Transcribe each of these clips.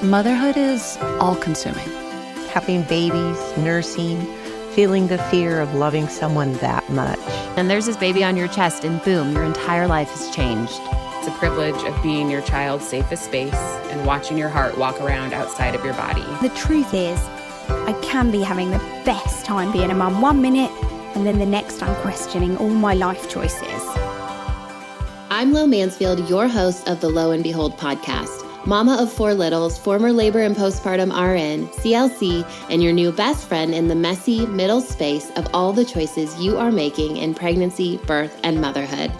Motherhood is all-consuming. Having babies, nursing, feeling the fear of loving someone that much. And there's this baby on your chest and boom, your entire life has changed. It's a privilege of being your child's safest space and watching your heart walk around outside of your body. The truth is, I can be having the best time being a mum 1 minute, and then the next I'm questioning all my life choices. I'm Lo Mansfield, your host of the Lo and Behold podcast. Mama of 4 littles, former labor and postpartum RN, CLC, and your new best friend in the messy middle space of all the choices you are making in pregnancy, birth, and motherhood.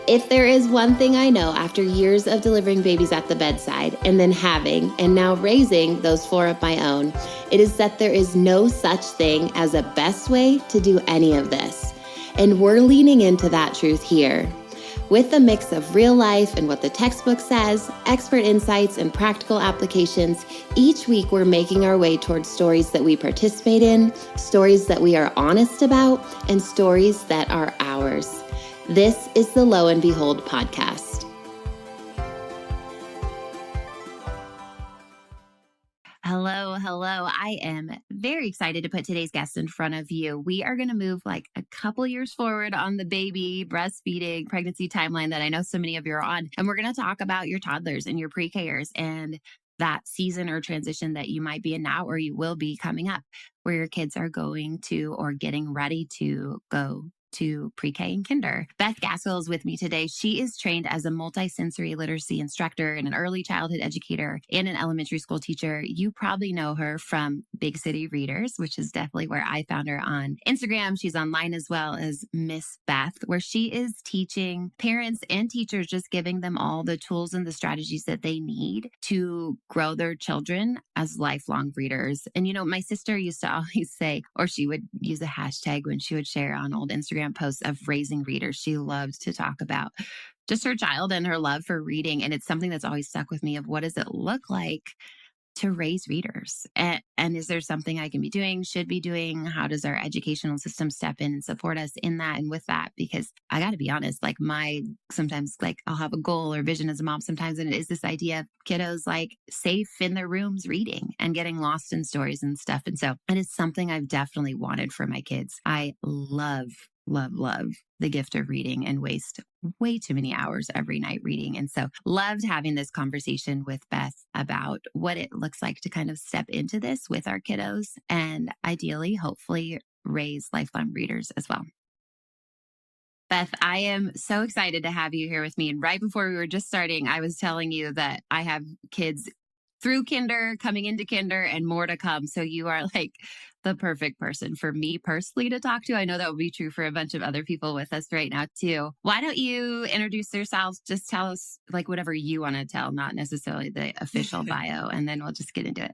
If there is one thing I know after years of delivering babies at the bedside and then having and now raising those 4 of my own, it is that there is no such thing as a best way to do any of this. And we're leaning into that truth here. With a mix of real life and what the textbook says, expert insights, and practical applications, each week we're making our way towards stories that we participate in, stories that we are honest about, and stories that are ours. This is the Lo and Behold podcast. Hello. I am very excited to put today's guest in front of you. We are going to move like a couple years forward on the baby breastfeeding pregnancy timeline that I know so many of you are on. And we're going to talk about your toddlers and your pre-Kers and that season or transition that you might be in now or you will be coming up, where your kids are going to or getting ready to go to pre-K and kinder. Beth Gaskill is with me today. She is trained as a multisensory literacy instructor and an early childhood educator and an elementary school teacher. You probably know her from Big City Readers, which is definitely where I found her on Instagram. She's online as well as Miss Beth, where she is teaching parents and teachers, just giving them all the tools and the strategies that they need to grow their children as lifelong readers. And, you know, my sister used to always say, or she would use a hashtag when she would share on old Instagram posts of raising readers. She loved to talk about just her child and her love for reading. And it's something that's always stuck with me of what does it look like to raise readers? And is there something I can be doing, should be doing? How does our educational system step in and support us in that and with that? Because I got to be honest, like sometimes like I'll have a goal or vision as a mom sometimes, and it is this idea of kiddos like safe in their rooms reading and getting lost in stories and stuff. And so it is something I've definitely wanted for my kids. I love the gift of reading and waste way too many hours every night reading. And so loved having this conversation with Beth about what it looks like to kind of step into this with our kiddos and ideally, hopefully raise lifelong readers as well. Beth, I am so excited to have you here with me. And right before we were just starting, I was telling you that I have kids through kinder, coming into kinder, and more to come. So you are like the perfect person for me personally to talk to. I know that would be true for a bunch of other people with us right now too. Why don't you introduce yourselves? Just tell us like whatever you want to tell, not necessarily the official bio, and then we'll just get into it.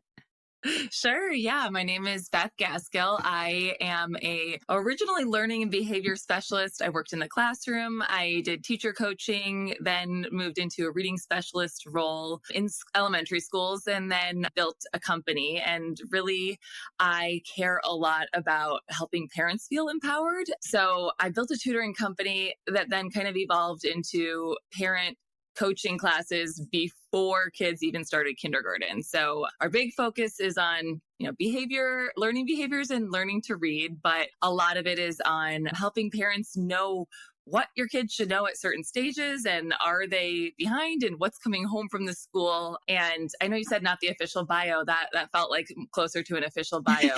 Sure. Yeah. My name is Beth Gaskill. I am a originally learning and behavior specialist. I worked in the classroom. I did teacher coaching, then moved into a reading specialist role in elementary schools, and then built a company. And really, I care a lot about helping parents feel empowered. So I built a tutoring company that then kind of evolved into parent coaching classes before kids even started kindergarten. So our big focus is on, behavior, learning behaviors and learning to read, but a lot of it is on helping parents know what your kids should know at certain stages and are they behind and what's coming home from the school. And I know you said not the official bio, that felt like closer to an official bio. I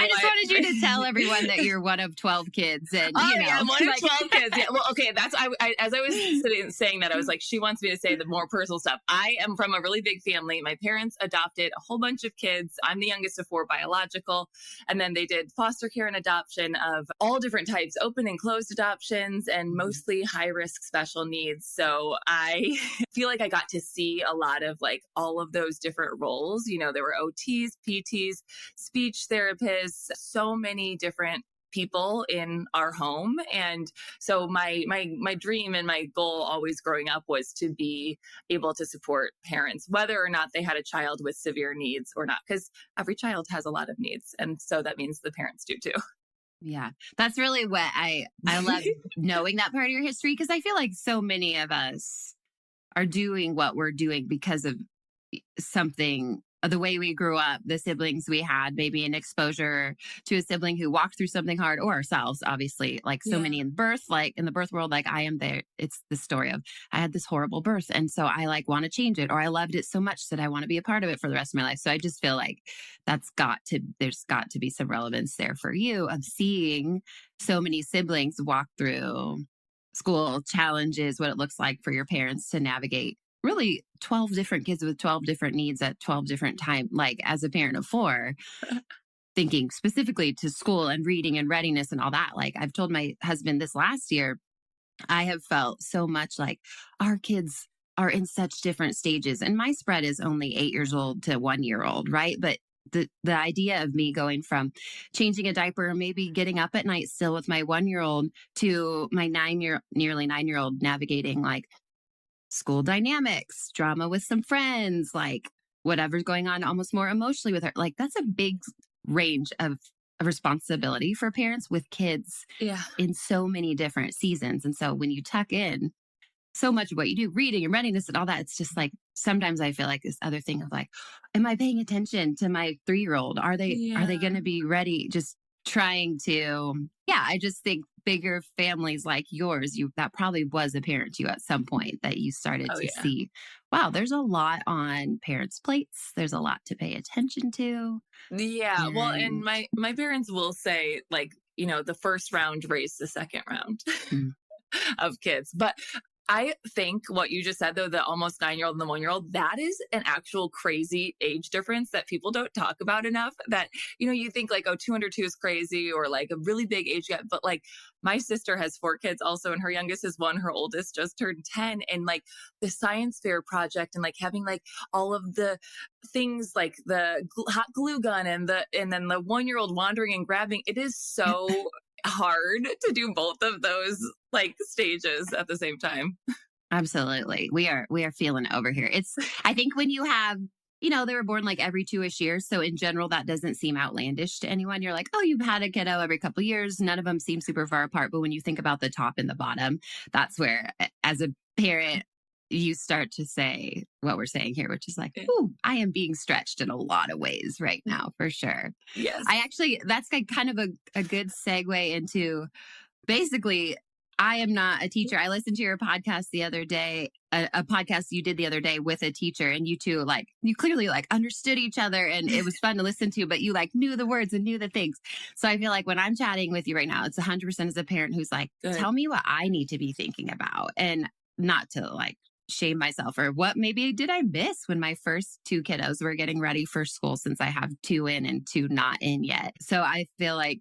just wanted you to tell everyone that you're one of 12 kids. And, I'm one of 12 kids. Yeah. Well, okay. As I was saying that, I was like, she wants me to say the more personal stuff. I am from a really big family. My parents adopted a whole bunch of kids. I'm the youngest of 4 biological. And then they did foster care and adoption of all different types, open and closed adoptions, and mostly high risk special needs. So I feel like I got to see a lot of like all of those different roles. There were OTs, PTs, speech therapists, so many different people in our home. And so my dream and my goal always growing up was to be able to support parents, whether or not they had a child with severe needs or not, because every child has a lot of needs. And so that means the parents do too. Yeah, that's really what I love knowing that part of your history, because I feel like so many of us are doing what we're doing because of something, the way we grew up, the siblings we had, maybe an exposure to a sibling who walked through something hard, or ourselves, obviously, like so many in birth, like in the birth world, like I am there. It's the story of, I had this horrible birth. And so I like want to change it, or I loved it so much that I want to be a part of it for the rest of my life. So I just feel like there's got to be some relevance there for you of seeing so many siblings walk through school challenges, what it looks like for your parents to navigate really 12 different kids with 12 different needs at 12 different times. Like as a parent of 4, thinking specifically to school and reading and readiness and all that. Like I've told my husband this last year, I have felt so much like our kids are in such different stages. And my spread is only 8 years old to 1 year old, right? But the idea of me going from changing a diaper, maybe getting up at night still with my 1 year old, to my nearly 9 year old navigating like school dynamics, drama with some friends, like whatever's going on almost more emotionally with her. Like that's a big range of responsibility for parents with kids in so many different seasons. And so when you tuck in so much of what you do, reading and readiness and all that, it's just like, sometimes I feel like this other thing of like, am I paying attention to my 3 year old? Are they going to be ready? Just trying to, I just think bigger families like yours, that probably was apparent to you at some point that you started to see, wow, there's a lot on parents' plates. There's a lot to pay attention to. Yeah. Well, and my parents will say like, the first round raised the second round of kids. But I think what you just said, though, the almost 9 year old and the 1 year old, that is an actual crazy age difference that people don't talk about enough. That, you think like, 2 under 2 is crazy, or like a really big age gap. But like my sister has 4 kids also, and her youngest is 1, her oldest just turned 10. And like the science fair project and like having like all of the things like the hot glue gun and then the 1 year old wandering and grabbing, it is so hard to do both of those like stages at the same time. Absolutely. We are feeling it over here. I think when you have, they were born like every 2-ish years. So in general, that doesn't seem outlandish to anyone. You're like, oh, you've had a kiddo every couple of years. None of them seem super far apart. But when you think about the top and the bottom, that's where as a parent, you start to say what we're saying here, which is like, ooh, I am being stretched in a lot of ways right now, for sure. Yes. That's like kind of a good segue into basically, I am not a teacher. I listened to your podcast the other day, a podcast you did the other day with a teacher, and you two, like, you clearly like understood each other and it was fun to listen to, but you like knew the words and knew the things. So I feel like when I'm chatting with you right now, it's 100% as a parent who's like, tell me what I need to be thinking about, and not to like shame myself or what maybe did I miss when my first 2 kiddos were getting ready for school, since I have 2 in and 2 not in yet. So I feel like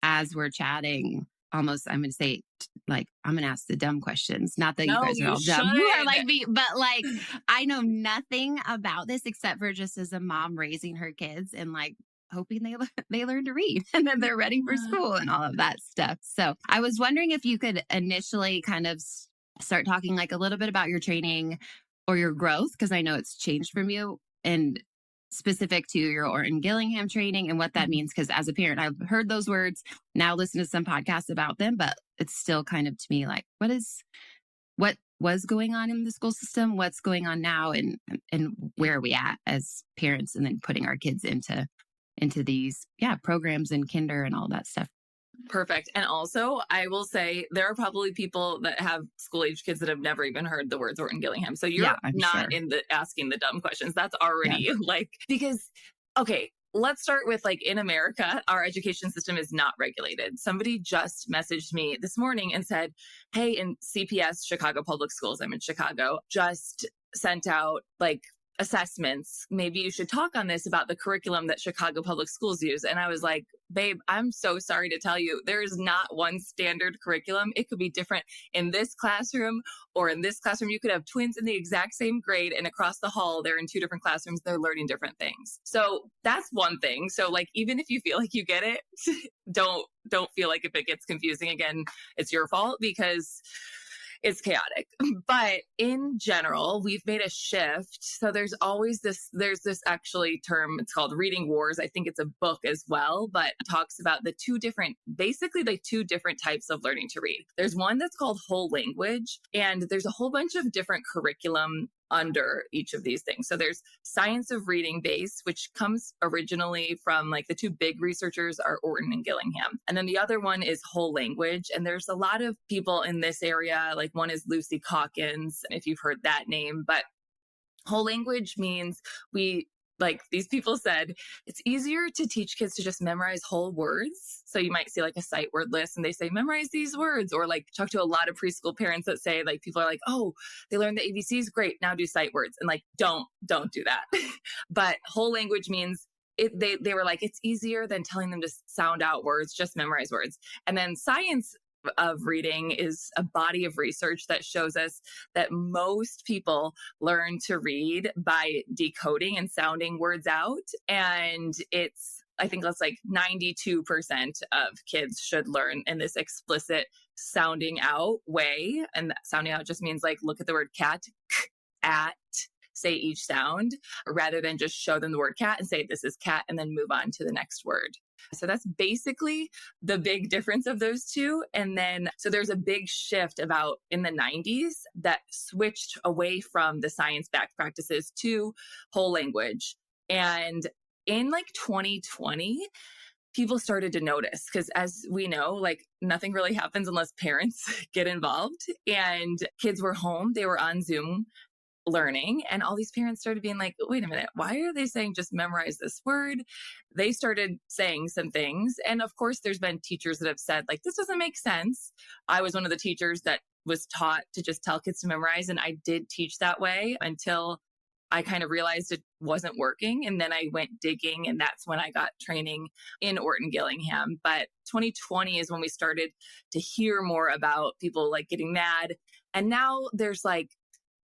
as we're chatting, almost I'm going to say like, I'm going to ask the dumb questions. Not that you guys are all dumb who are like me, but like I know nothing about this except for just as a mom raising her kids and like hoping they learn to read and then they're ready for school and all of that stuff. So I was wondering if you could initially kind of start talking like a little bit about your training or your growth, because I know it's changed from you, and specific to your Orton Gillingham training and what that means. Because as a parent, I've heard those words, now listen to some podcasts about them, but it's still kind of to me like, what was going on in the school system, what's going on now, and where are we at as parents, and then putting our kids into these programs and kinder and all that stuff. Perfect. And also, I will say there are probably people that have school age kids that have never even heard the words Orton Gillingham. So you're not in the asking the dumb questions. That's already like, because, okay, let's start with like in America, our education system is not regulated. Somebody just messaged me this morning and said, hey, in CPS, Chicago Public Schools, I'm in Chicago, just sent out like assessments. Maybe you should talk on this about the curriculum that Chicago Public Schools use. And I was like, babe, I'm so sorry to tell you, there is not one standard curriculum. It could be different in this classroom or in this classroom. You could have twins in the exact same grade, and across the hall, they're in 2 different classrooms. They're learning different things. So that's one thing. So like, even if you feel like you get it, don't feel like if it gets confusing again, it's your fault, because it's chaotic. But in general, we've made a shift. So there's this actually term, it's called reading wars. I think it's a book as well, but it talks about the 2 different types of learning to read. There's one that's called whole language, and there's a whole bunch of different curriculum under each of these things. So there's science of reading base, which comes originally from like the two big researchers are Orton and Gillingham. And then the other one is whole language. And there's a lot of people in this area, like one is Lucy Calkins, if you've heard that name, but whole language means like these people said, it's easier to teach kids to just memorize whole words. So you might see like a sight word list and they say, memorize these words, or like talk to a lot of preschool parents that say like, people are like, oh, they learned the ABCs. Great. Now do sight words. And like, don't do that. But whole language means they were like, it's easier than telling them to sound out words, just memorize words. And then science of reading is a body of research that shows us that most people learn to read by decoding and sounding words out. And I think that's like 92% of kids should learn in this explicit sounding out way. And that sounding out just means like, look at the word cat, at, say each sound, rather than just show them the word cat and say, this is cat, and then move on to the next word. So that's basically the big difference of those two. And then, so there's a big shift about in the 90s that switched away from the science-backed practices to whole language. And in like 2020, people started to notice, because as we know, like nothing really happens unless parents get involved, and kids were home, they were on Zoom learning, and all these parents started being like, wait a minute, why are they saying just memorize this word? They started saying some things. And of course, there's been teachers that have said like, this doesn't make sense. I was one of the teachers that was taught to just tell kids to memorize. And I did teach that way until I kind of realized it wasn't working. And then I went digging, and that's when I got training in Orton Gillingham. But 2020 is when we started to hear more about people like getting mad. And now there's like,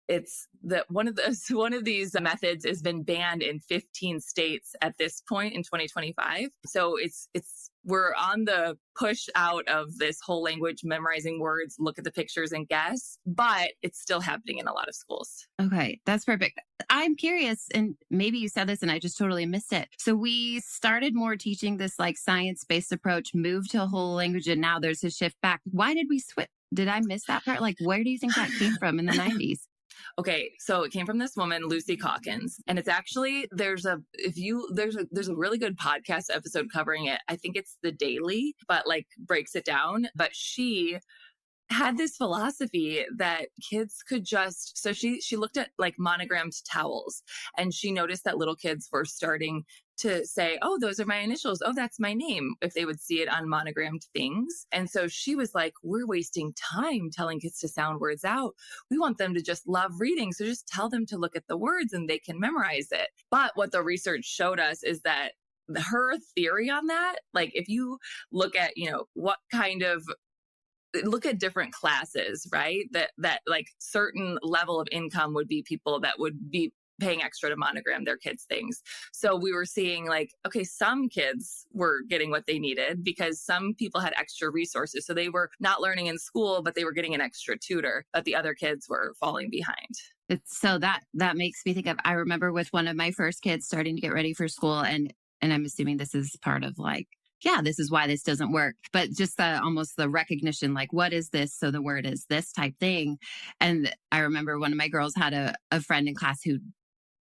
it's that one of these methods has been banned in 15 states at this point in 2025. So we're on the push out of this whole language, memorizing words, look at the pictures and guess, but it's still happening in a lot of schools. Okay, that's perfect. I'm curious, and maybe you said this and I just totally missed it. So we started more teaching this like science-based approach, moved to whole language, and now there's a shift back. Why did we switch? Did I miss that part? Like, where do you think that came from in the 90s? Okay, so it came from this woman, Lucy Calkins, and it's actually there's a really good podcast episode covering it. I think it's The Daily, but like breaks it down. But she had this philosophy that kids could so she looked at like monogrammed towels, and she noticed that little kids were starting to say, oh, those are my initials. Oh, that's my name, if they would see it on monogrammed things. And so she was like, we're wasting time telling kids to sound words out. We want them to just love reading. So just tell them to look at the words and they can memorize it. But what the research showed us is that her theory on that, like if you look at, look at different classes, right? That like certain level of income would be people that would be paying extra to monogram their kids' things. So we were seeing like, okay, some kids were getting what they needed because some people had extra resources. So they were not learning in school, but they were getting an extra tutor, but the other kids were falling behind. So that makes me think of, I remember with one of my first kids starting to get ready for school, and I'm assuming this is part of like, yeah, this is why this doesn't work. But just almost the recognition, like, what is this? So the word is this type thing. And I remember one of my girls had a friend in class who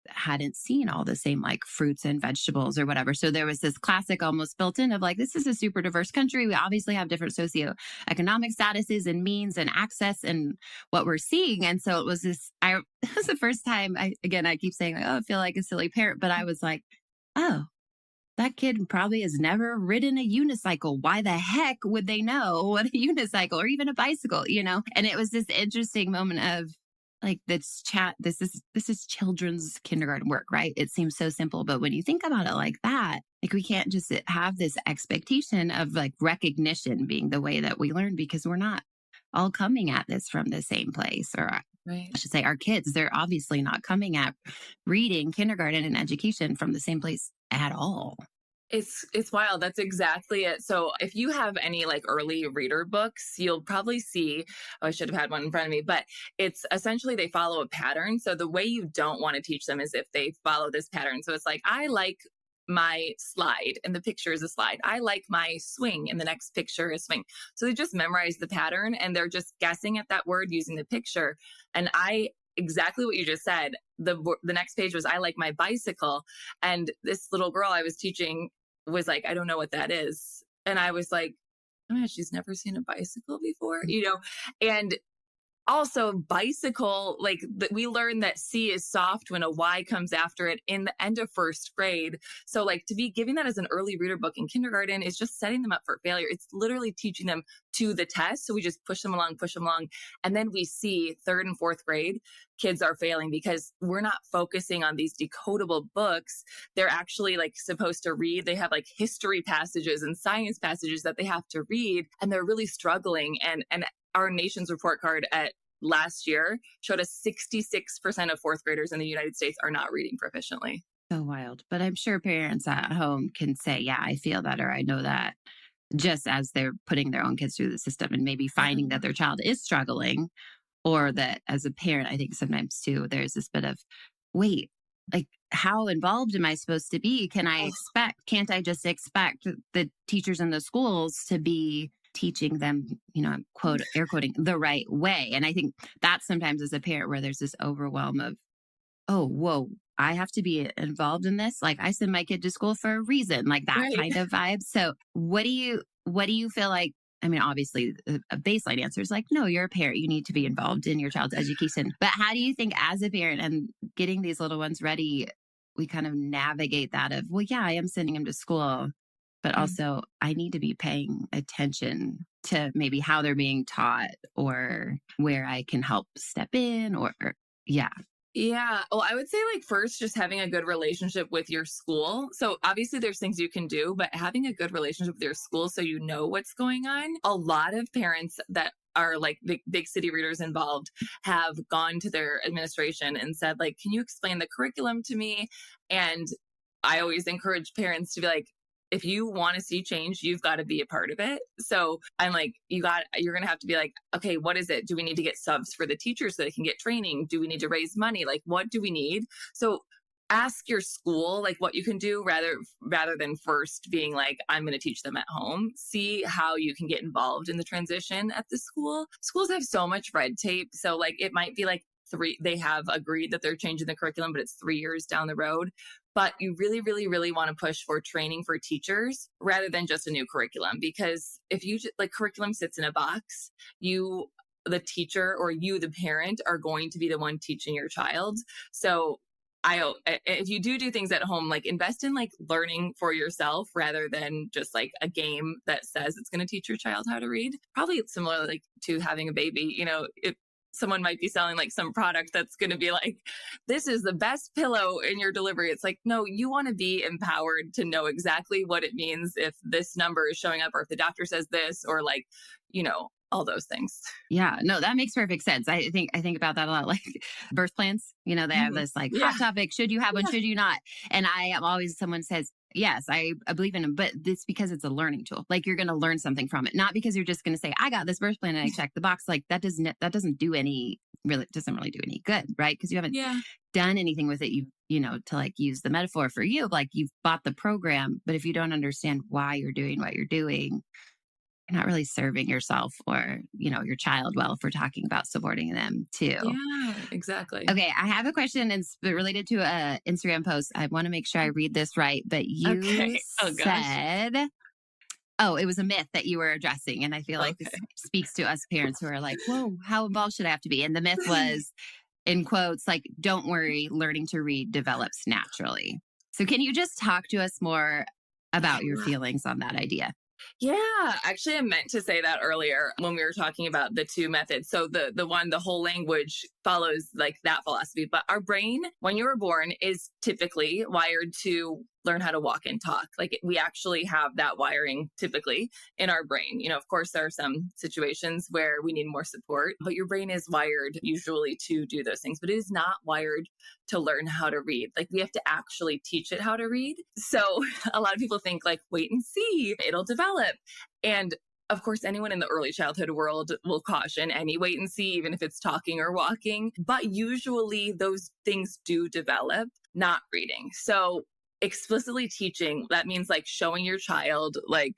hadn't seen all the same like fruits and vegetables or whatever. So there was this classic almost built in of like, this is a super diverse country. We obviously have different socioeconomic statuses and means and access and what we're seeing. And so it was it was the first time I keep saying, like, oh, I feel like a silly parent, but I was like, oh, that kid probably has never ridden a unicycle. Why the heck would they know what a unicycle or even a bicycle, And it was this interesting moment of like, this is children's kindergarten work, right? It seems so simple, but when you think about it like that, like we can't just have this expectation of like recognition being the way that we learn, because we're not all coming at this from the same place. Or right. I should say our kids, they're obviously not coming at reading, kindergarten, and education from the same place at all. It's wild. That's exactly it. So if you have any like early reader books, you'll probably see, I should have had one in front of me, but it's essentially they follow a pattern. So the way you don't want to teach them is if they follow this pattern. So it's like, I like my slide and the picture is a slide. I like my swing and the next picture is swing. So they just memorize the pattern and they're just guessing at that word using the picture. And I exactly what you just said. The next page was, I like my bicycle. And this little girl I was teaching was like, I don't know what that is. And I was like, oh my gosh, she's never seen a bicycle before, and also bicycle, like we learned that C is soft when a Y comes after it in the end of first grade. So like to be giving that as an early reader book in kindergarten is just setting them up for failure. It's literally teaching them to the test. So we just push them along. And then we see third and fourth grade kids are failing because we're not focusing on these decodable books. They're actually like supposed to read. They have like history passages and science passages that they have to read, and they're really struggling. And our nation's report card at last year showed us 66% of fourth graders in the United States are not reading proficiently. So wild. But I'm sure parents at home can say, yeah, I feel that, or I know that, just as they're putting their own kids through the system and maybe finding that their child is struggling, or that as a parent, I think sometimes too, there's this bit of, wait, like how involved am I supposed to be? Can't I just expect the teachers in the schools to be teaching them, quote, air quoting, the right way? And I think that's sometimes as a parent where there's this overwhelm of, oh, whoa, I have to be involved in this. Like I send my kid to school for a reason, like that kind of vibe. So what do you feel like? I mean, obviously a baseline answer is like, no, you're a parent. You need to be involved in your child's education. But how do you think as a parent and getting these little ones ready, we kind of navigate that of, well, yeah, I am sending them to school, but also I need to be paying attention to maybe how they're being taught or where I can help step in or. Yeah. Well, I would say like first, just having a good relationship with your school. So obviously there's things you can do, but having a good relationship with your school so you know what's going on. A lot of parents that are like big city readers involved have gone to their administration and said like, can you explain the curriculum to me? And I always encourage parents to be like, if you want to see change, you've got to be a part of it. So I'm like, you're going to have to be like, okay, what is it? Do we need to get subs for the teachers so they can get training? Do we need to raise money? Like, what do we need? So ask your school, like what you can do rather than first being like, I'm going to teach them at home. See how you can get involved in the transition at the school. Schools have so much red tape. So like, it might be like they have agreed that they're changing the curriculum, but it's 3 years down the road. But you really, really, really want to push for training for teachers rather than just a new curriculum. Because if you like curriculum sits in a box, the teacher or you, the parent, are going to be the one teaching your child. So if you do things at home, like invest in like learning for yourself rather than just like a game that says it's going to teach your child how to read. Probably similar like to having a baby, someone might be selling like some product that's going to be like, this is the best pillow in your delivery. It's like, no, you want to be empowered to know exactly what it means if this number is showing up or if the doctor says this or like, all those things. Yeah, no, that makes perfect sense. I think about that a lot, like birth plans, they have this like hot topic. Should you have one? Should you not? And I am always, someone says, yes, I believe in them, but it's because it's a learning tool. Like you're going to learn something from it, not because you're just going to say, I got this birth plan and I checked the box. Like that doesn't do any good, right? Because you haven't done anything with it. To like use the metaphor for you, like you've bought the program, but if you don't understand why you're doing what you're doing, you're not really serving yourself or, your child well if we're talking about supporting them too. Yeah, exactly. Okay. I have a question. It's related to a Instagram post. I want to make sure I read this right, but you said, it was a myth that you were addressing. And I feel like this speaks to us parents who are like, whoa, how involved should I have to be? And the myth was, in quotes, like, don't worry, learning to read develops naturally. So can you just talk to us more about your feelings on that idea? Yeah, actually, I meant to say that earlier when we were talking about the two methods. So the whole language follows like that philosophy. But our brain, when you were born, is typically wired to learn how to walk and talk. Like we actually have that wiring typically in our brain. Of course, there are some situations where we need more support, but your brain is wired usually to do those things, but it is not wired to learn how to read. Like we have to actually teach it how to read. So a lot of people think like, wait and see, it'll develop. And of course, anyone in the early childhood world will caution any wait and see, even if it's talking or walking. But usually those things do develop, not reading. So explicitly teaching, that means like showing your child, like,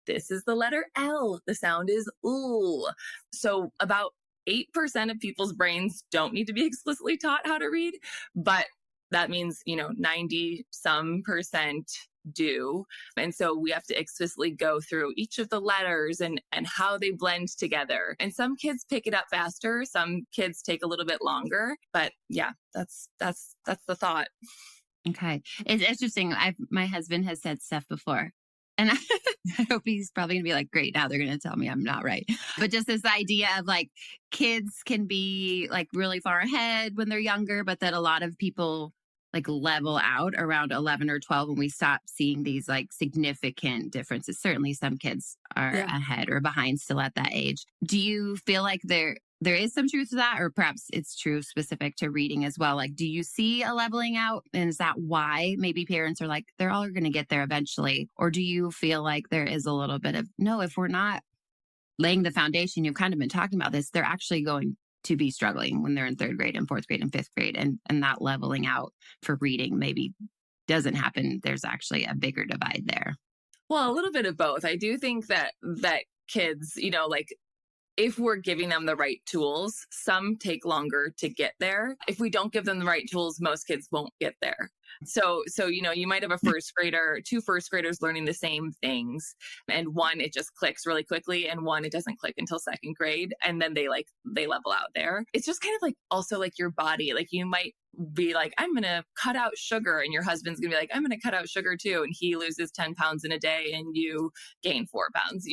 this is the letter L. The sound is ooh. So about 8% of people's brains don't need to be explicitly taught how to read, but that means, 90 some percent do. And so we have to explicitly go through each of the letters and how they blend together. And some kids pick it up faster. Some kids take a little bit longer, but yeah, that's the thought. Okay. It's interesting. My husband has said stuff before, and I hope he's probably gonna be like, great, now they're gonna tell me I'm not right. But just this idea of like kids can be like really far ahead when they're younger, but that a lot of people like level out around 11 or 12 when we stop seeing these like significant differences. Certainly some kids are ahead or behind still at that age. Do you feel like there is some truth to that, or perhaps it's true specific to reading as well? Like, do you see a leveling out? And is that why maybe parents are like, they're all going to get there eventually? Or do you feel like there is a little bit of, no, if we're not laying the foundation, you've kind of been talking about this, they're actually going to be struggling when they're in third grade and fourth grade and fifth grade, and that leveling out for reading maybe doesn't happen. There's actually a bigger divide there. Well, a little bit of both. I do think that kids, like if we're giving them the right tools, some take longer to get there. If we don't give them the right tools, most kids won't get there. So, you might have two first graders learning the same things, and one, it just clicks really quickly, and one, it doesn't click until second grade. And then they level out there. It's just kind of like also like your body, like you might be like, I'm going to cut out sugar, and your husband's going to be like, I'm going to cut out sugar too. And he loses 10 pounds in a day and you gain 4 pounds,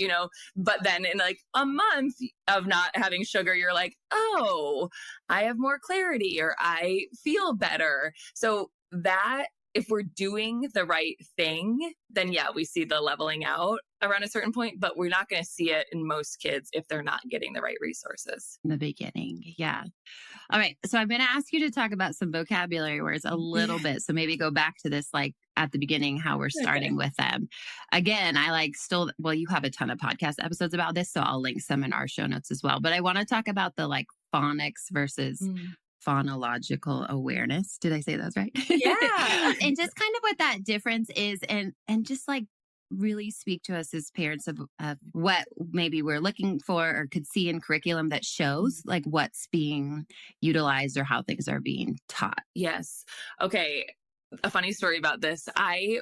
but then in like a month of not having sugar, you're like, oh, I have more clarity, or I feel better. So that if we're doing the right thing, then yeah, we see the leveling out around a certain point, but we're not going to see it in most kids if they're not getting the right resources. In the beginning. Yeah. All right. So I'm going to ask you to talk about some vocabulary words a little bit. So maybe go back to this, like at the beginning, how we're starting with them. Again, you have a ton of podcast episodes about this, so I'll link some in our show notes as well. But I want to talk about the like phonics versus phonological awareness. Did I say those right? Yeah. And just kind of what that difference is, and just like really speak to us as parents of what maybe we're looking for or could see in curriculum that shows like what's being utilized or how things are being taught. Yes. Okay. A funny story about this. I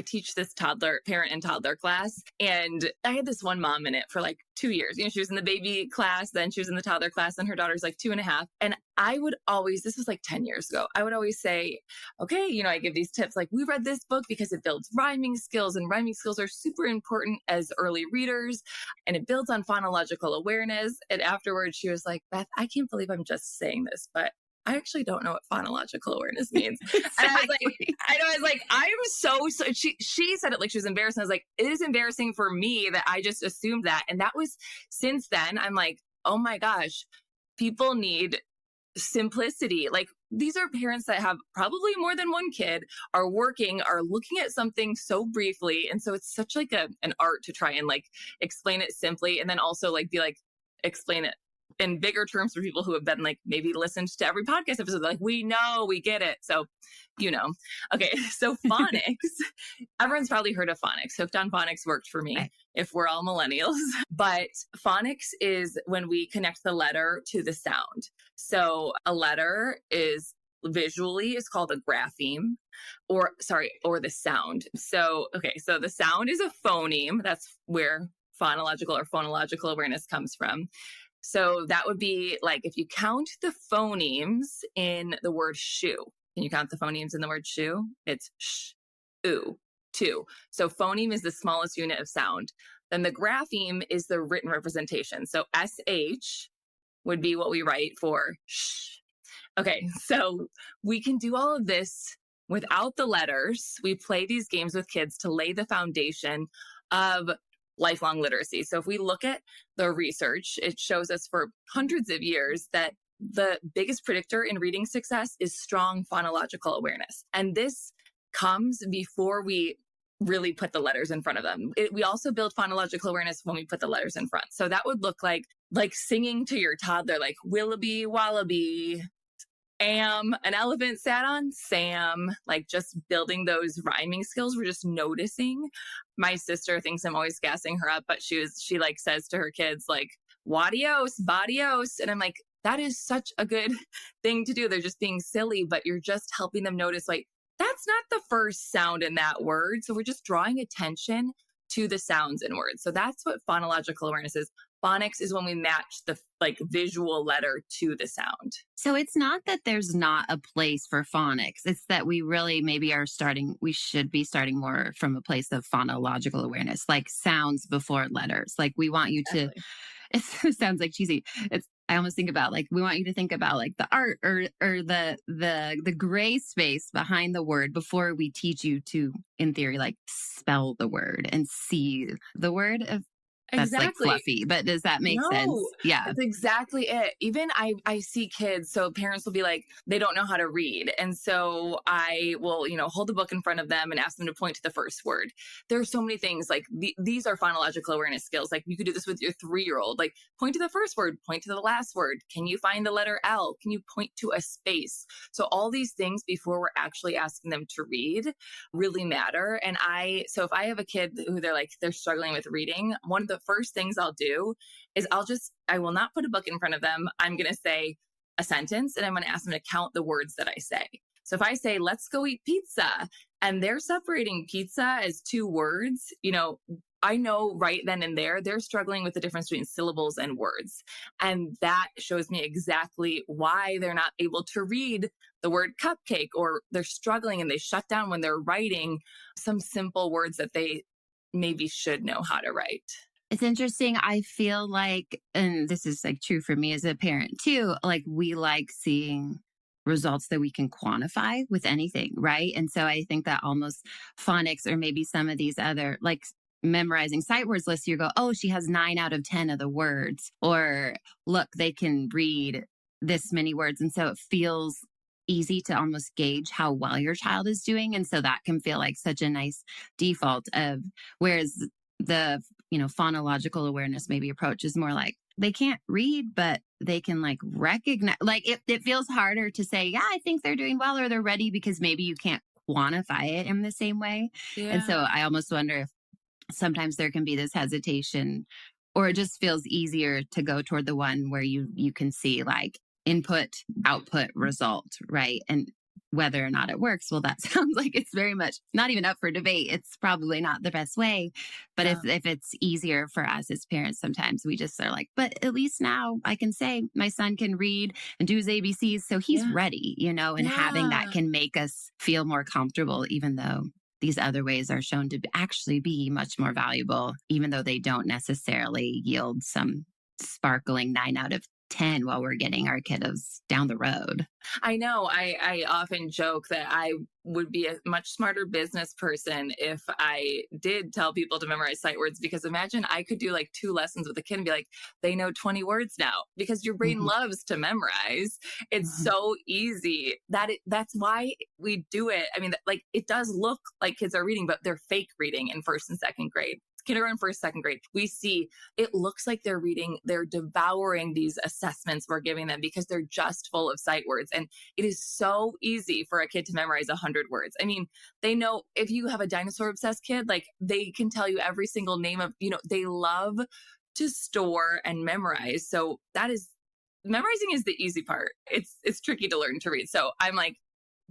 teach this parent and toddler class, and I had this one mom in it for like 2 years. She was in the baby class, then she was in the toddler class, and her daughter's like 2.5. And I would always, this was like 10 years ago, I would always say, okay, I give these tips, like we read this book because it builds rhyming skills, and rhyming skills are super important as early readers, and it builds on phonological awareness. And afterwards she was like, Beth, I can't believe I'm just saying this, but I actually don't know what phonological awareness means. And I was like, I'm so she said it like she was embarrassed. And I was like, it is embarrassing for me that I just assumed that. And that was, since then, I'm like, oh my gosh, people need simplicity. Like these are parents that have probably more than one kid, are looking at something so briefly. And so it's such like an art to try and like explain it simply. And then also like be like, explain it in bigger terms for people who have been like maybe listened to every podcast episode, like we know, we get it. So, okay. So phonics, everyone's probably heard of phonics. Hooked on Phonics worked for me if we're all millennials, but phonics is when we connect the letter to the sound. So a letter is called a grapheme or the sound. So, okay. So the sound is a phoneme. That's where phonological awareness comes from. So that would be like if you count the phonemes in the word shoe. Can you count the phonemes in the word shoe? It's sh, oo, 2. So phoneme is the smallest unit of sound. Then the grapheme is the written representation. So sh would be what we write for sh. Okay, so we can do all of this without the letters. We play these games with kids to lay the foundation of lifelong literacy. So if we look at the research, it shows us for hundreds of years that the biggest predictor in reading success is strong phonological awareness. And this comes before we really put the letters in front of them. We also build phonological awareness when we put the letters in front. So that would look like singing to your toddler, like Willoughby, Wallaby, am, an elephant sat on Sam, like just building those rhyming skills. We're just noticing. My sister thinks I'm always gassing her up, but she like says to her kids, like, wadios, badios. And I'm like, that is such a good thing to do. They're just being silly, but you're just helping them notice, like, that's not the first sound in that word. So we're just drawing attention to the sounds in words. So that's what phonological awareness is. Phonics is when we match the visual letter to the sound. So it's not that there's not a place for phonics. It's that we really maybe we should be starting more from a place of phonological awareness, like sounds before letters. Like we want you to, it sounds like cheesy. I almost think about like, we want you to think about like the art or the gray space behind the word before we teach you to, in theory, like spell the word and see the word. That's exactly. like fluffy, but does that make sense? Yeah. That's exactly it. Even I see kids, so parents will be like, they don't know how to read. And so I will, hold the book in front of them and ask them to point to the first word. There are so many things like these are phonological awareness skills. Like you could do this with your 3-year-old, like point to the first word, point to the last word. Can you find the letter L? Can you point to a space? So all these things before we're actually asking them to read really matter. And so if I have a kid who they're struggling with reading, one of the first things I'll do is I will not put a book in front of them. I'm going to say a sentence and I'm going to ask them to count the words that I say. So if I say, let's go eat pizza, and they're separating pizza as 2 words, I know right then and there, they're struggling with the difference between syllables and words. And that shows me exactly why they're not able to read the word cupcake, or they're struggling and they shut down when they're writing some simple words that they maybe should know how to write. It's interesting. I feel like, and this is like true for me as a parent too, like we like seeing results that we can quantify with anything, right? And so I think that almost phonics or maybe some of these other like memorizing sight words lists, you go, oh, she has 9 out of 10 of the words, or look, they can read this many words. And so it feels easy to almost gauge how well your child is doing. And so that can feel like such a nice default of, whereas the, phonological awareness maybe approach is more like they can't read, but they can like recognize, like it feels harder to say, yeah, I think they're doing well or they're ready, because maybe you can't quantify it in the same way. Yeah. And so I almost wonder if sometimes there can be this hesitation, or it just feels easier to go toward the one where you can see like input, output, result, right? And whether or not it works, well, that sounds like it's very much not even up for debate. It's probably not the best way. But if it's easier for us as parents, sometimes we just are like, but at least now I can say my son can read and do his ABCs. So he's ready, and having that can make us feel more comfortable, even though these other ways are shown to actually be much more valuable, even though they don't necessarily yield some sparkling 9 out of 10 while we're getting our kiddos down the road. I know. I often joke that I would be a much smarter business person if I did tell people to memorize sight words, because imagine I could do like 2 lessons with a kid and be like, they know 20 words now, because your brain loves to memorize. It's so easy that's why we do it. I mean, like it does look like kids are reading, but they're fake reading in 1st and 2nd grade. Kindergarten, 1st, 2nd grade, we see it looks like they're reading, they're devouring these assessments we're giving them because they're just full of sight words. And it is so easy for a kid to memorize 100 words. I mean, they know, if you have a dinosaur obsessed kid, like they can tell you every single name of, they love to store and memorize. So memorizing is the easy part. It's tricky to learn to read. So I'm like,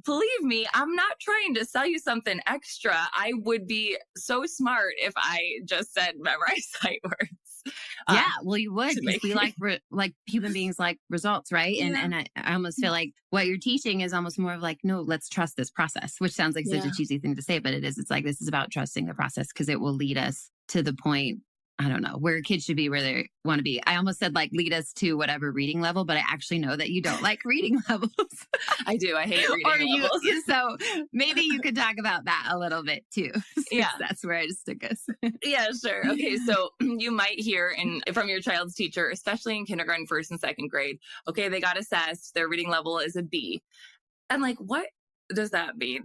believe me, I'm not trying to sell you something extra. I would be so smart if I just said memorize sight words. Yeah, well, you would. We like human beings like results, right? And I almost feel like what you're teaching is almost more of like, no, let's trust this process, which sounds like such a cheesy thing to say, but it is. It's like, this is about trusting the process, because it will lead us to the point, I don't know, where kids should be where they want to be. I almost said like lead us to whatever reading level, but I actually know that you don't like reading levels. I do. I hate reading levels. So maybe you could talk about that a little bit too. Yeah. That's where I just took us. Yeah, sure. Okay. So you might hear from your child's teacher, especially in kindergarten, 1st and 2nd grade, okay, they got assessed. Their reading level is a B. And like, what does that mean?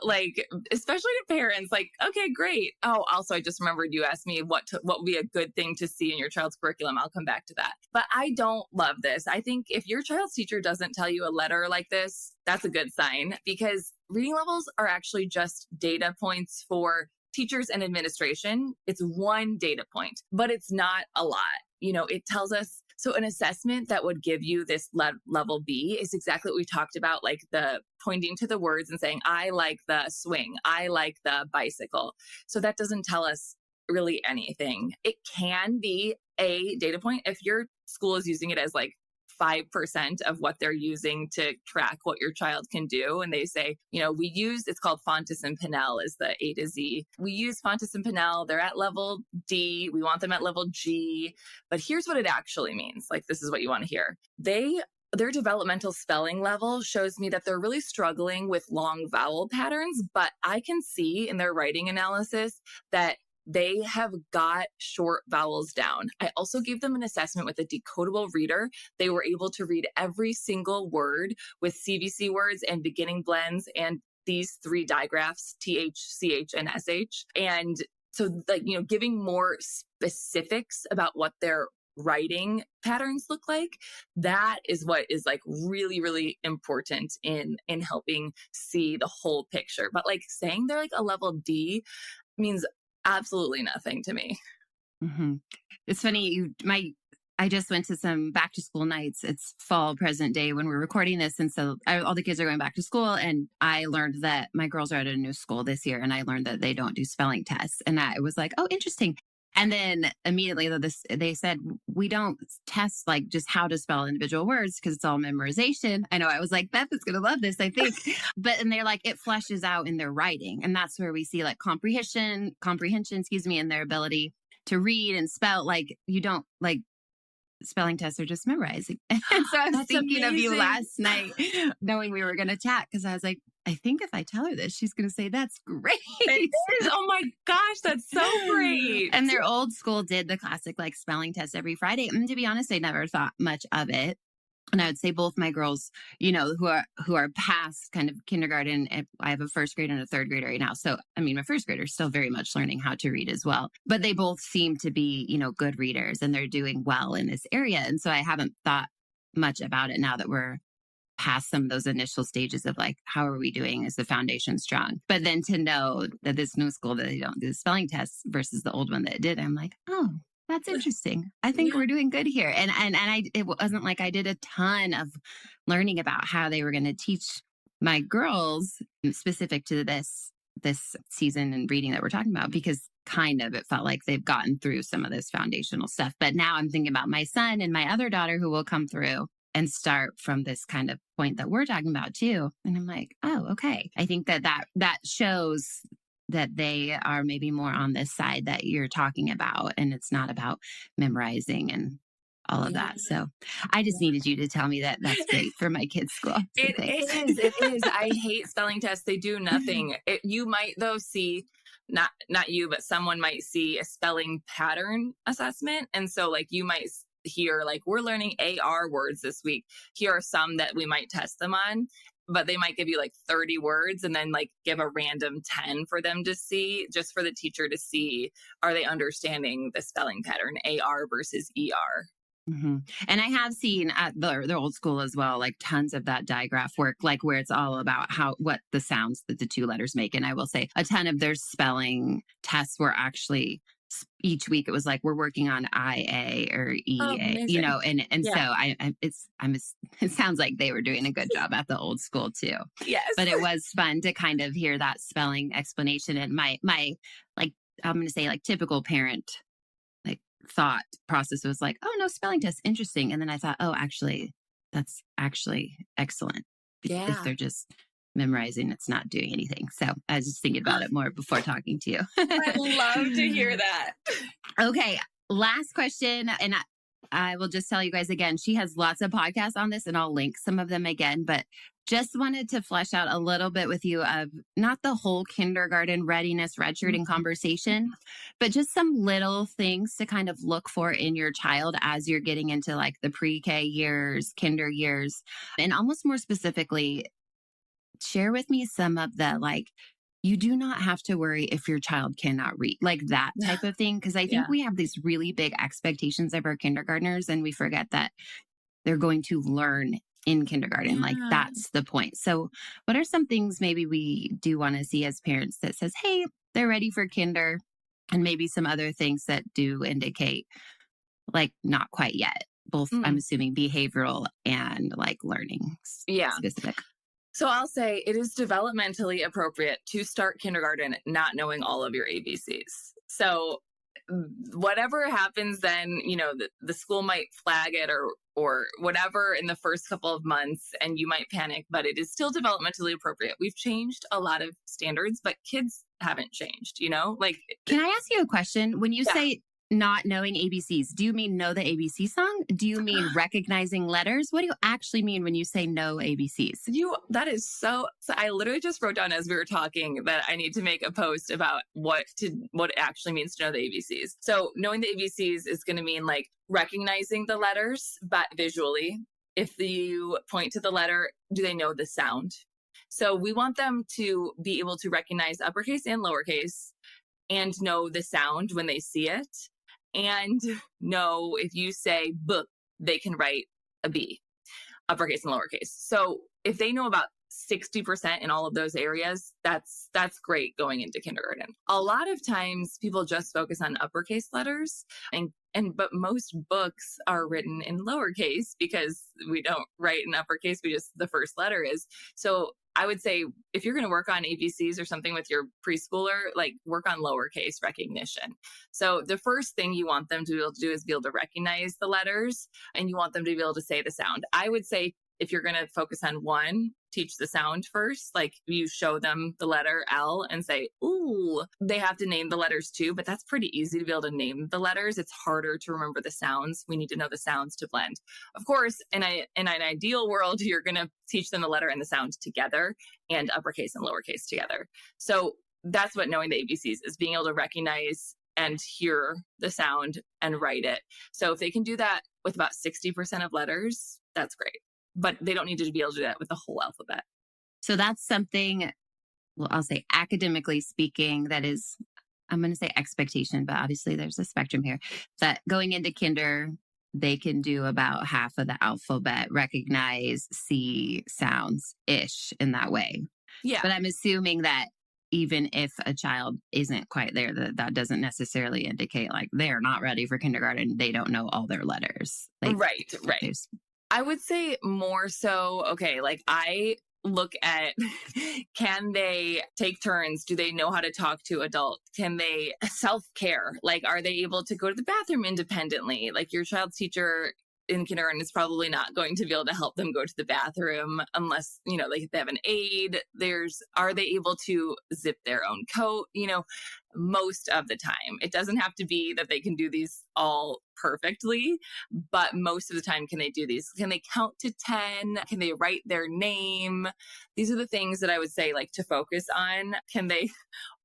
Like, especially to parents, like, okay, great. Oh, also, I just remembered you asked me what would be a good thing to see in your child's curriculum. I'll come back to that. But I don't love this. I think if your child's teacher doesn't tell you a letter like this, that's a good sign, because reading levels are actually just data points for teachers and administration, it's one data point, but it's not a lot. It tells us, so an assessment that would give you this level B is exactly what we talked about, like the pointing to the words and saying, I like the swing, I like the bicycle. So that doesn't tell us really anything. It can be a data point if your school is using it as like 5% of what they're using to track what your child can do. And they say, it's called Phonics and Parental is the A to Z. We use Phonics and Parental. They're at level D. We want them at level G. But here's what it actually means. Like, this is what you want to hear. Their developmental spelling level shows me that they're really struggling with long vowel patterns, but I can see in their writing analysis that they have got short vowels down. I also gave them an assessment with a decodable reader. They were able to read every single word with CVC words and beginning blends and these 3 digraphs, TH, CH, and SH. And so, giving more specifics about what their writing patterns look like, that is what is like really, really important in helping see the whole picture. But like saying they're like a level D means absolutely nothing to me. Mm-hmm. It's funny. I just went to some back to school nights. It's fall present day when we're recording this. And so all the kids are going back to school. And I learned that my girls are at a new school this year. And I learned that they don't do spelling tests. And I was like, oh, interesting. And then immediately they said, we don't test like just how to spell individual words because it's all memorization. I know I was like, Beth is going to love this, I think. And they're like, it fleshes out in their writing. And that's where we see like comprehension, and their ability to read and spell. Like you don't like spelling tests are just memorizing. And so I was thinking of you last night, knowing we were going to chat because I was like, I think if I tell her this, she's going to say, that's great. It is. Oh my gosh, that's so great. And their old school did the classic like spelling test every Friday. And to be honest, I never thought much of it. And I would say both my girls, who are past kind of kindergarten, I have a first grader and a third grader right now. So, I mean, my first grader is still very much learning how to read as well. But they both seem to be, good readers and they're doing well in this area. And so I haven't thought much about it now that we're past some of those initial stages of like, how are we doing? Is the foundation strong? But then to know that this new school that they don't do the spelling tests versus the old one that did, I'm like, oh, that's interesting. I think we're doing good here. And it wasn't like I did a ton of learning about how they were going to teach my girls specific to this season and reading that we're talking about, because kind of it felt like they've gotten through some of this foundational stuff. But now I'm thinking about my son and my other daughter who will come through and start from this kind of point that we're talking about too. And I'm like, oh, okay. I think that shows that they are maybe more on this side that you're talking about. And it's not about memorizing and all of that. So I just needed you to tell me that that's great for my kids' school. So it is. I hate spelling tests. They do nothing. You might though see, not you, but someone might see a spelling pattern assessment. And so like you might hear like, we're learning AR words this week. Here are some that we might test them on. But they might give you like 30 words and then like give a random 10 for them to see, just for the teacher to see, are they understanding the spelling pattern, AR versus ER? Mm-hmm. And I have seen at the old school as well, like tons of that digraph work, like where it's all about what the sounds that the two letters make. And I will say a ton of their spelling tests were actually each week it was like, we're working on IA or EA, and so it sounds like they were doing a good job at the old school too. Yes. But it was fun to kind of hear that spelling explanation. And my like, I'm going to say like typical parent, like thought process was like, oh no, spelling test, interesting. And then I thought, oh, actually, that's actually excellent. Yeah. If they're just memorizing, it's not doing anything. So I was just thinking about it more before talking to you. I love to hear that. Okay. Last question. And I will just tell you guys again, she has lots of podcasts on this and I'll link some of them again, but just wanted to flesh out a little bit with you of not the whole kindergarten readiness, redshirting conversation, but just some little things to kind of look for in your child as you're getting into like the pre-K years, kinder years, and almost more specifically, share with me some of the, like, you do not have to worry if your child cannot read, like that type of thing. Because I think we have these really big expectations of our kindergartners and we forget that they're going to learn in kindergarten. Like that's the point. So what are some things maybe we do want to see as parents that says, hey, they're ready for kinder, and maybe some other things that do indicate like not quite yet, both I'm assuming behavioral and like learning specific. So I'll say it is developmentally appropriate to start kindergarten not knowing all of your ABCs. So whatever happens then, the school might flag it or whatever in the first couple of months, and you might panic, but it is still developmentally appropriate. We've changed a lot of standards, but kids haven't changed, Like, can I ask you a question? When you say not knowing ABCs, do you mean know the ABC song? Do you mean recognizing letters? What do you actually mean when you say no ABCs? That is so I literally just wrote down as we were talking that I need to make a post about what it actually means to know the ABCs. So knowing the ABCs is going to mean like recognizing the letters, but visually. If you point to the letter, do they know the sound? So we want them to be able to recognize uppercase and lowercase and know the sound when they see it. And know if you say book, they can write a B, uppercase and lowercase. So if they know about 60% in all of those areas, that's great going into kindergarten. A lot of times people just focus on uppercase letters but most books are written in lowercase because we don't write in uppercase. The first letter is. So I would say if you're going to work on ABCs or something with your preschooler, like work on lowercase recognition. So the first thing you want them to be able to do is be able to recognize the letters, and you want them to be able to say the sound. I would say if you're going to focus on one, teach the sound first. Like you show them the letter L and say, ooh, they have to name the letters too, but that's pretty easy to be able to name the letters. It's harder to remember the sounds. We need to know the sounds to blend. Of course, in an ideal world, you're going to teach them the letter and the sound together and uppercase and lowercase together. So that's what knowing the ABCs is, being able to recognize and hear the sound and write it. So if they can do that with about 60% of letters, that's great. But they don't need to be able to do that with the whole alphabet. So that's something, well, I'll say academically speaking, that is, I'm going to say expectation, but obviously there's a spectrum here, that going into kinder, they can do about half of the alphabet, recognize, see sounds-ish in that way. Yeah. But I'm assuming that even if a child isn't quite there, that doesn't necessarily indicate like they're not ready for kindergarten. They don't know all their letters. Like, right. I would say more so, okay, like I look at, can they take turns? Do they know how to talk to adults? Can they self-care? Like, are they able to go to the bathroom independently? Like your child's teacher in kindergarten is probably not going to be able to help them go to the bathroom unless, like they have an aide. Are they able to zip their own coat? Most of the time. It doesn't have to be that they can do these all perfectly, but most of the time, can they do these? Can they count to 10? Can they write their name? These are the things that I would say like to focus on. Can they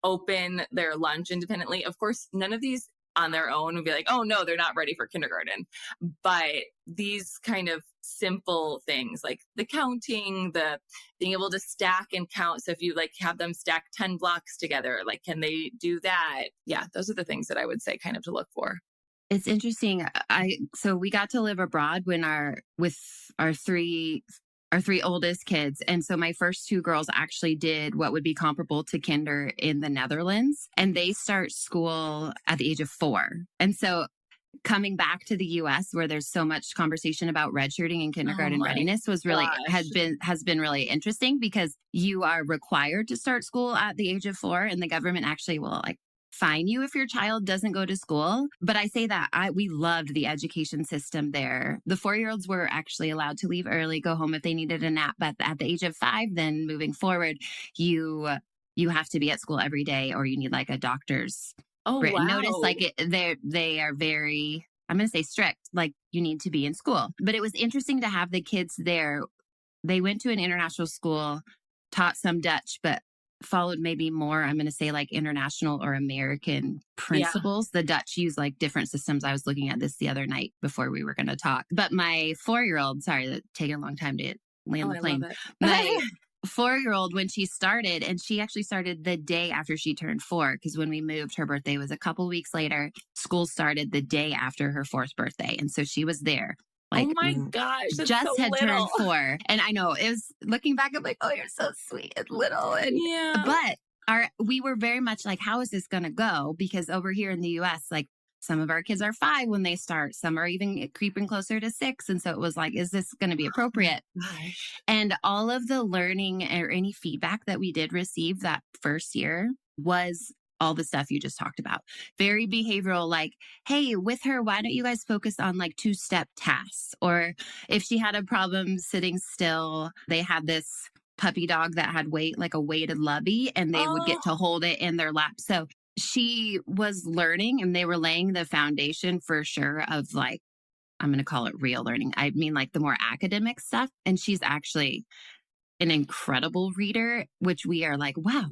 open their lunch independently? Of course, none of these on their own would be like, oh no, they're not ready for kindergarten. But these kind of simple things like the counting, the being able to stack and count. So if you like have them stack 10 blocks together, like, can they do that? Yeah, those are the things that I would say kind of to look for. It's interesting. So we got to live abroad with our three oldest kids. And so my first two girls actually did what would be comparable to kinder in the Netherlands. And they start school at the age of 4. And so coming back to the US where there's so much conversation about redshirting and kindergarten readiness has been really interesting because you are required to start school at the age of 4 and the government actually will like fine you if your child doesn't go to school. But I say that we loved the education system there. The 4-year-olds were actually allowed to leave early, go home if they needed a nap. But at the age of 5, then moving forward, you have to be at school every day or you need like a doctor's written notice. Like they are very, I'm going to say strict, like you need to be in school. But it was interesting to have the kids there. They went to an international school, taught some Dutch, but followed maybe more, I'm going to say like international or American principles. Yeah. The Dutch use like different systems. I was looking at this the other night before we were going to talk. But my 4-year-old, sorry, that taking a long time to land the plane. My 4-year-old, when she started, and she actually started the day after she turned 4, because when we moved, her birthday was a couple weeks later. School started the day after her 4th birthday. And so she was there. Like, oh my gosh, just so had little. Turned 4. And I know it was looking back, I'm like, oh, you're so sweet and little. And, yeah. But we were very much like, how is this going to go? Because over here in the US, like some of our kids are 5 when they start, some are even creeping closer to 6. And so it was like, is this going to be appropriate? Gosh. And all of the learning or any feedback that we did receive that first year was all the stuff you just talked about. Very behavioral, like, hey, with her, why don't you guys focus on like 2-step tasks? Or if she had a problem sitting still, they had this puppy dog that had like a weighted lubby, and they would get to hold it in their lap. So she was learning, and they were laying the foundation for sure of like, I'm going to call it real learning. I mean, like the more academic stuff. And she's actually an incredible reader, which we are like, wow,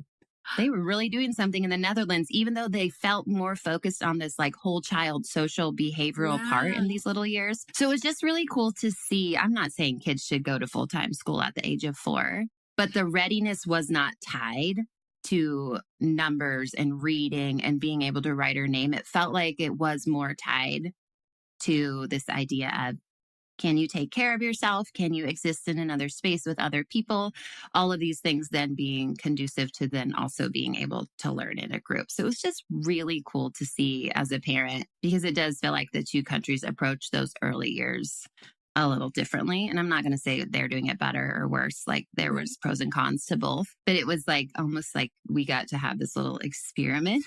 they were really doing something in the Netherlands, even though they felt more focused on this like whole child social behavioral part in these little years. So it was just really cool to see. I'm not saying kids should go to full-time school at the age of 4, but the readiness was not tied to numbers and reading and being able to write her name. It felt like it was more tied to this idea of, can you take care of yourself? Can you exist in another space with other people? All of these things then being conducive to then also being able to learn in a group. So it was just really cool to see as a parent, because it does feel like the 2 countries approach those early years a little differently. And I'm not going to say they're doing it better or worse. Like there was pros and cons to both, but it was like almost like we got to have this little experiment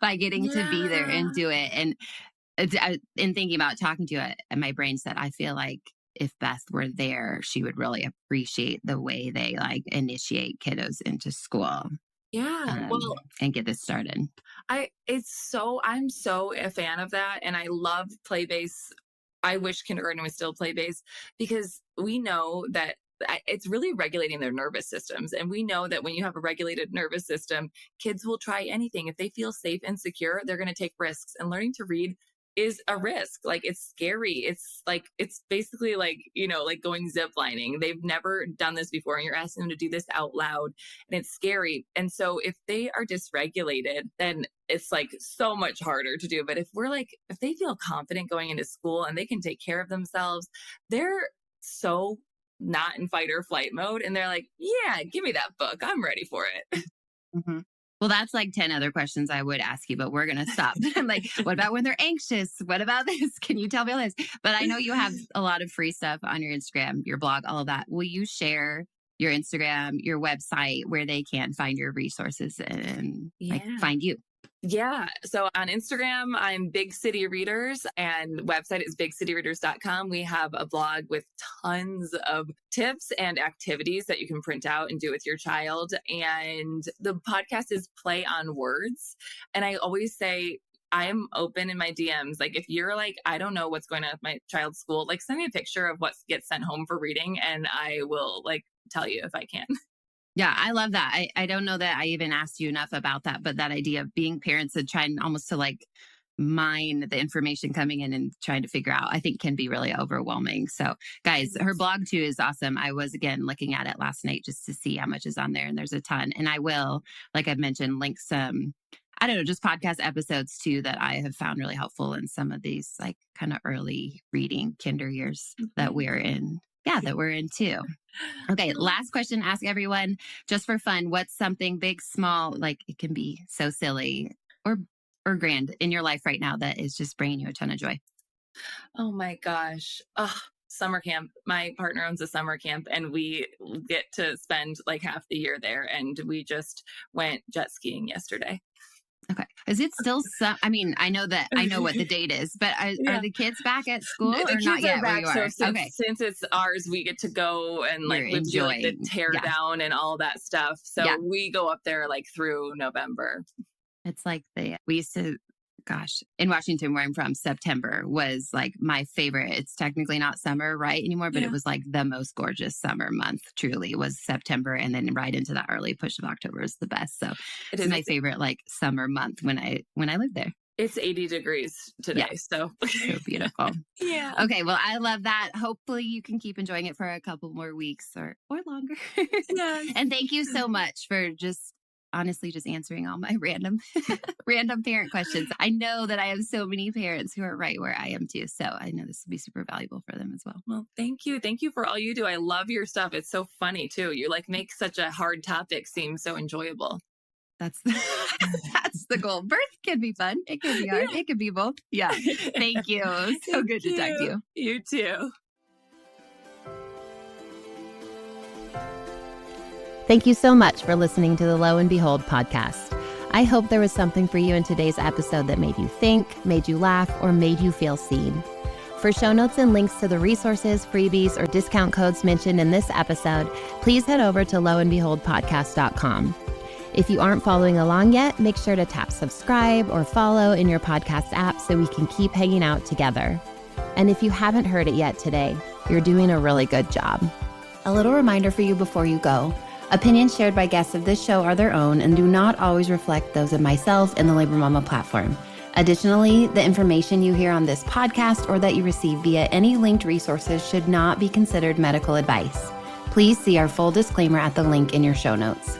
by getting to be there and do it. And in thinking about talking to you, my brain said, I feel like if Beth were there, she would really appreciate the way they like initiate kiddos into school. Yeah. Well, and get this started. I'm so a fan of that. And I love play-based. I wish kindergarten was still play-based, because we know that it's really regulating their nervous systems. And we know that when you have a regulated nervous system, kids will try anything. If they feel safe and secure, they're going to take risks. And learning to read is a risk. Like it's scary. It's basically like, like going zip lining. They've never done this before, and you're asking them to do this out loud, and it's scary. And so if they are dysregulated, then it's like so much harder to do. But if they feel confident going into school and they can take care of themselves, they're so not in fight or flight mode. And they're like, yeah, give me that book. I'm ready for it. Mm-hmm. Well, that's like 10 other questions I would ask you, but we're going to stop. I'm like, what about when they're anxious? What about this? Can you tell me all this? But I know you have a lot of free stuff on your Instagram, your blog, all of that. Will you share your Instagram, your website, where they can find your resources and find you? Yeah. So on Instagram, I'm Big City Readers, and website is bigcityreaders.com. We have a blog with tons of tips and activities that you can print out and do with your child. And the podcast is Play on Words. And I always say, I'm open in my DMs. Like if you're like, I don't know what's going on with my child's school, like send me a picture of what gets sent home for reading, and I will like tell you if I can. Yeah, I love that. I don't know that I even asked you enough about that, but that idea of being parents and trying almost to like mine the information coming in and trying to figure out, I think can be really overwhelming. So guys, her blog too is awesome. I was again looking at it last night just to see how much is on there, and there's a ton. And I will, like I've mentioned, link some, I don't know, just podcast episodes too that I have found really helpful in some of these like kind of early reading kinder years that we're in. Yeah, that we're in too. Okay, last question, ask everyone just for fun. What's something big, small, like it can be so silly or grand in your life right now that is just bringing you a ton of joy? Oh my gosh. Summer camp. My partner owns a summer camp, and we get to spend like half the year there. And we just went jet skiing yesterday. Okay. Is it still I mean, I know what the date is, but are the kids back at school or not yet? Back, where you are? So since it's ours, we get to go and like do like the tear down and all that stuff. So we go up there like through November. It's like we used to, in Washington, where I'm from, September was like my favorite. It's technically not summer right anymore, but it was like the most gorgeous summer month. Truly was September, and then right into that early push of October is the best. So it's my favorite like summer month when I lived there. It's 80 degrees today. So beautiful. Yeah. Okay. Well, I love that. Hopefully you can keep enjoying it for a couple more weeks or longer. Yes. And thank you so much for honestly just answering all my random parent questions. I know that I have so many parents who are right where I am too. So I know this will be super valuable for them as well. Well, thank you. Thank you for all you do. I love your stuff. It's so funny too. You like make such a hard topic seem so enjoyable. That's the goal. Birth can be fun. It can be hard. It can be both. Yeah. Thank you. So good to talk to you. You too. Thank you so much for listening to the Lo and Behold podcast. I hope there was something for you in today's episode that made you think, made you laugh, or made you feel seen. For show notes and links to the resources, freebies, or discount codes mentioned in this episode, please head over to loandbeholdpodcast.com. If you aren't following along yet, make sure to tap subscribe or follow in your podcast app so we can keep hanging out together. And if you haven't heard it yet today, you're doing a really good job. A little reminder for you before you go. Opinions shared by guests of this show are their own and do not always reflect those of myself and the Labor Mama platform. Additionally, the information you hear on this podcast or that you receive via any linked resources should not be considered medical advice. Please see our full disclaimer at the link in your show notes.